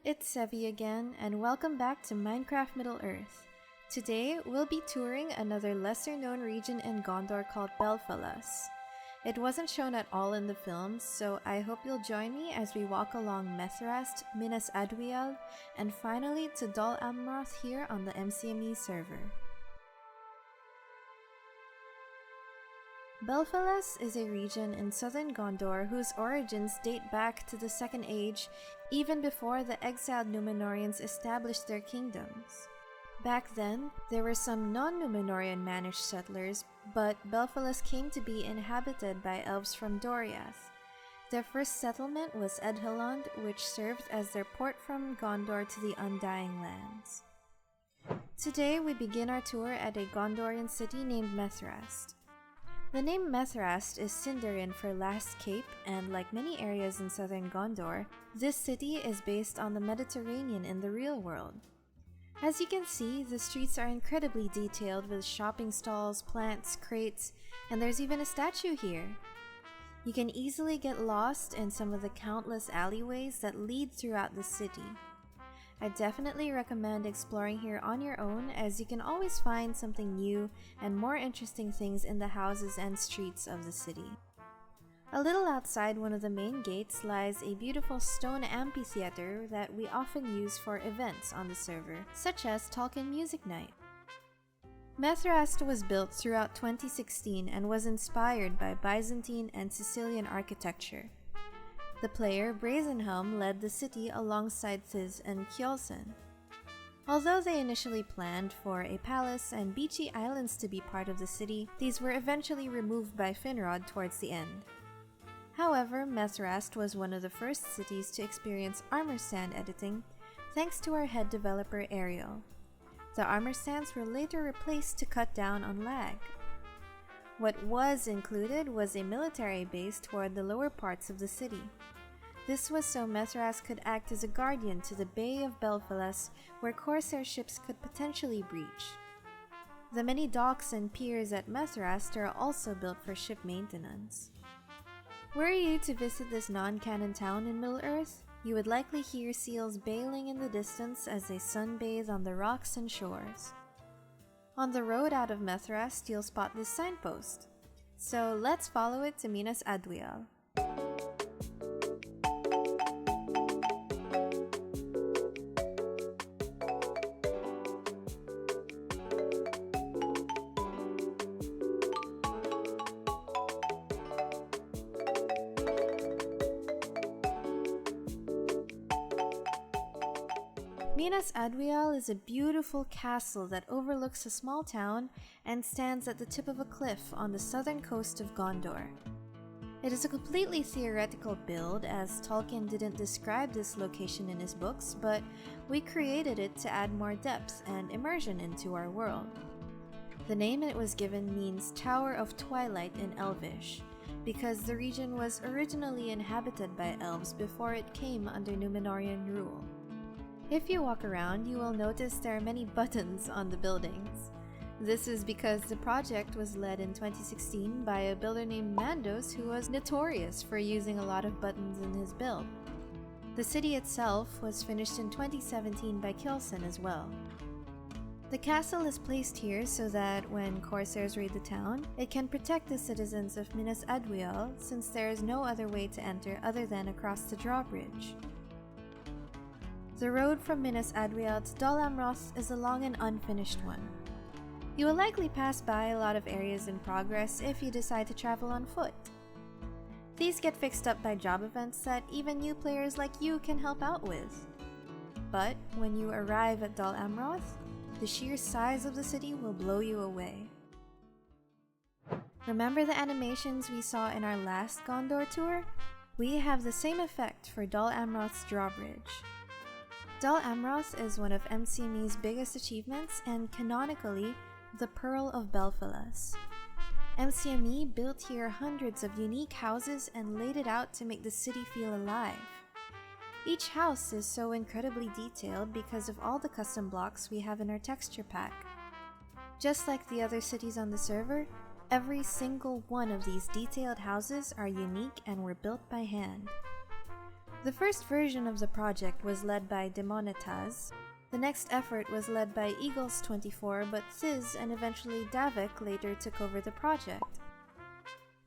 it's Sevi again, and welcome back to Minecraft Middle-Earth. Today, we'll be touring another lesser-known region in Gondor called Belfalas. It wasn't shown at all in the films, so I hope you'll join me as we walk along Metharast, Minas and finally to Dol Amroth here on the MCME server. Belfalas is a region in Southern Gondor whose origins date back to the Second Age, even before the exiled Numenoreans established their kingdoms. Back then, there were some non-Numenorean managed settlers, but Belfalas came to be inhabited by elves from Doriath. Their first settlement was Emeryld, which served as their port from Gondor to the Undying Lands. Today, we begin our tour at a Gondorian city named Metharast. The name Metharast is Sindarin for Last Cape, and like many areas in southern Gondor, this city is based on the Mediterranean in the real world. As you can see, the streets are incredibly detailed with shopping stalls, plants, crates, and there's even a statue here. You can easily get lost in some of the countless alleyways that lead throughout the city. I definitely recommend exploring here on your own, as you can always find something new and more interesting things in the houses and streets of the city. A little outside one of the main gates lies a beautiful stone amphitheater that we often use for events on the server, such as Tolkien Music Night. Metharast was built throughout 2016 and was inspired by Byzantine and Sicilian architecture. The player, Brazenhelm, led the city alongside Thiz and Kjolsen. Although they initially planned for a palace and beachy islands to be part of the city, these were eventually removed by Finrod towards the end. However, Metharast was one of the first cities to experience armor stand editing, thanks to our head developer Ariel. The armor stands were later replaced to cut down on lag. What was included was a military base toward the lower parts of the city. This was so Metharast could act as a guardian to the Bay of Belfalas, where corsair ships could potentially breach. The many docks and piers at Metharast are also built for ship maintenance. Were you to visit this non-canon town in Middle-Earth, you would likely hear seals bailing in the distance as they sunbathe on the rocks and shores. On the road out of Metharast, you'll spot this signpost. So let's follow it to Minas. Minas is a beautiful castle that overlooks a small town and stands at the tip of a cliff on the southern coast of Gondor. It is a completely theoretical build, as Tolkien didn't describe this location in his books, but we created it to add more depth and immersion into our world. The name it was given means Tower of Twilight in Elvish, because the region was originally inhabited by elves before it came under Numenorean rule. If you walk around, you will notice there are many buttons on the buildings. This is because the project was led in 2016 by a builder named Mandos, who was notorious for using a lot of buttons in his build. The city itself was finished in 2017 by Kjolsen as well. The castle is placed here so that when corsairs raid the town, it can protect the citizens of Minas, since there is no other way to enter other than across the Drawbridge. The road from Minas to Dol Amroth is a long and unfinished one. You will likely pass by a lot of areas in progress if you decide to travel on foot. These get fixed up by job events that even new players like you can help out with. But when you arrive at Dol Amroth, the sheer size of the city will blow you away. Remember the animations we saw in our last Gondor tour? We have the same effect for Dol Amroth's Drawbridge. Dol Amroth is one of MCME's biggest achievements and canonically the Pearl of Belfalas. MCME built here hundreds of unique houses and laid it out to make the city feel alive. Each house is so incredibly detailed because of all the custom blocks we have in our texture pack. Just like the other cities on the server, every single one of these detailed houses are unique and were built by hand. The first version of the project was led by Demonetaz. The next effort was led by Eagles24, but Thiz and eventually Davik later took over the project.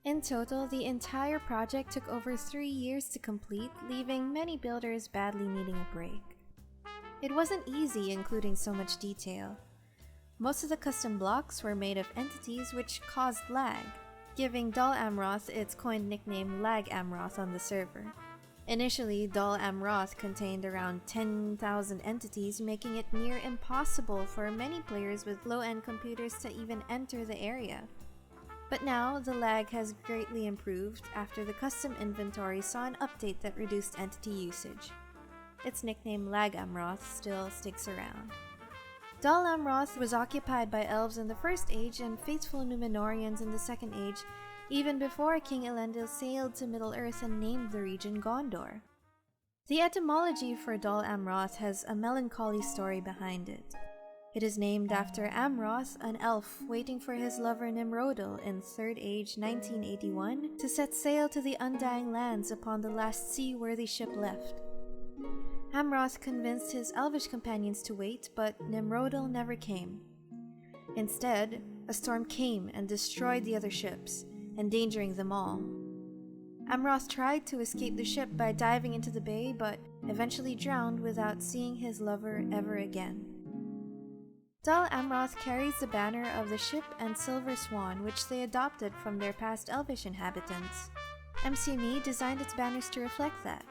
In total, the entire project took over 3 years to complete, leaving many builders badly needing a break. It wasn't easy including so much detail. Most of the custom blocks were made of entities which caused lag, giving Dol Amroth its coined nickname Lag Amroth on the server. Initially, Dol Amroth contained around 10,000 entities, making it near impossible for many players with low-end computers to even enter the area. But now, the lag has greatly improved after the custom inventory saw an update that reduced entity usage. Its nickname Lag Amroth still sticks around. Dol Amroth was occupied by elves in the First Age and faithful Numenoreans in the Second Age, even before King Elendil sailed to Middle-Earth and named the region Gondor. The etymology for Dol Amroth has a melancholy story behind it. It is named after Amroth, an elf waiting for his lover Nimrodil in Third Age 1981 to set sail to the Undying Lands upon the last seaworthy ship left. Amroth convinced his elvish companions to wait, but Nimrodil never came. Instead, a storm came and destroyed the other ships, endangering them all. Amroth tried to escape the ship by diving into the bay, but eventually drowned without seeing his lover ever again. Dol Amroth carries the banner of the ship and silver swan, which they adopted from their past elvish inhabitants. MCME designed its banners to reflect that.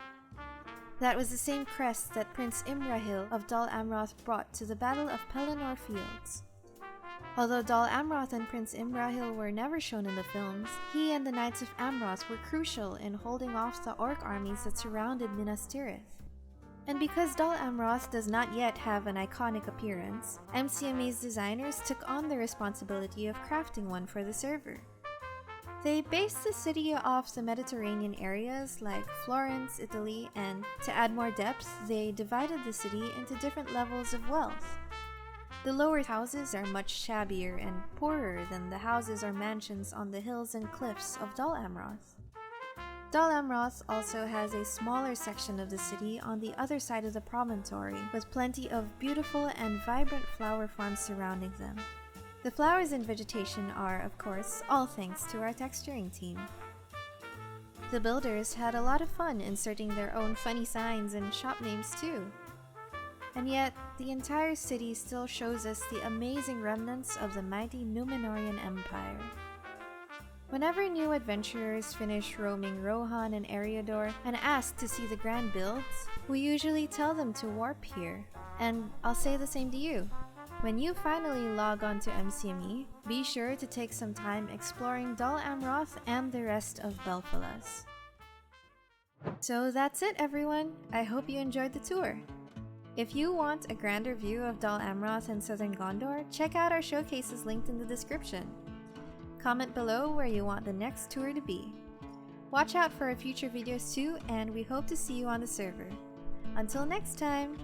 That was the same crest that Prince Imrahil of Dol Amroth brought to the Battle of Pelennor Fields. Although Dol Amroth and Prince Imrahil were never shown in the films, he and the Knights of Amroth were crucial in holding off the orc armies that surrounded Minas Tirith. And because Dol Amroth does not yet have an iconic appearance, MCME's designers took on the responsibility of crafting one for the server. They based the city off the Mediterranean areas like Florence, Italy, and to add more depth, they divided the city into different levels of wealth. The lower houses are much shabbier and poorer than the houses or mansions on the hills and cliffs of Dol Amroth. Dol Amroth also has a smaller section of the city on the other side of the promontory, with plenty of beautiful and vibrant flower farms surrounding them. The flowers and vegetation are, of course, all thanks to our texturing team. The builders had a lot of fun inserting their own funny signs and shop names too. And yet, the entire city still shows us the amazing remnants of the mighty Numenorian Empire. Whenever new adventurers finish roaming Rohan and Eriador and ask to see the grand builds, we usually tell them to warp here. And I'll say the same to you. When you finally log on to MCME, be sure to take some time exploring Dol Amroth and the rest of Belfalas. So that's it, everyone. I hope you enjoyed the tour. If you want a grander view of Dol Amroth and Southern Gondor, check out our showcases linked in the description. Comment below where you want the next tour to be. Watch out for our future videos too, and we hope to see you on the server. Until next time!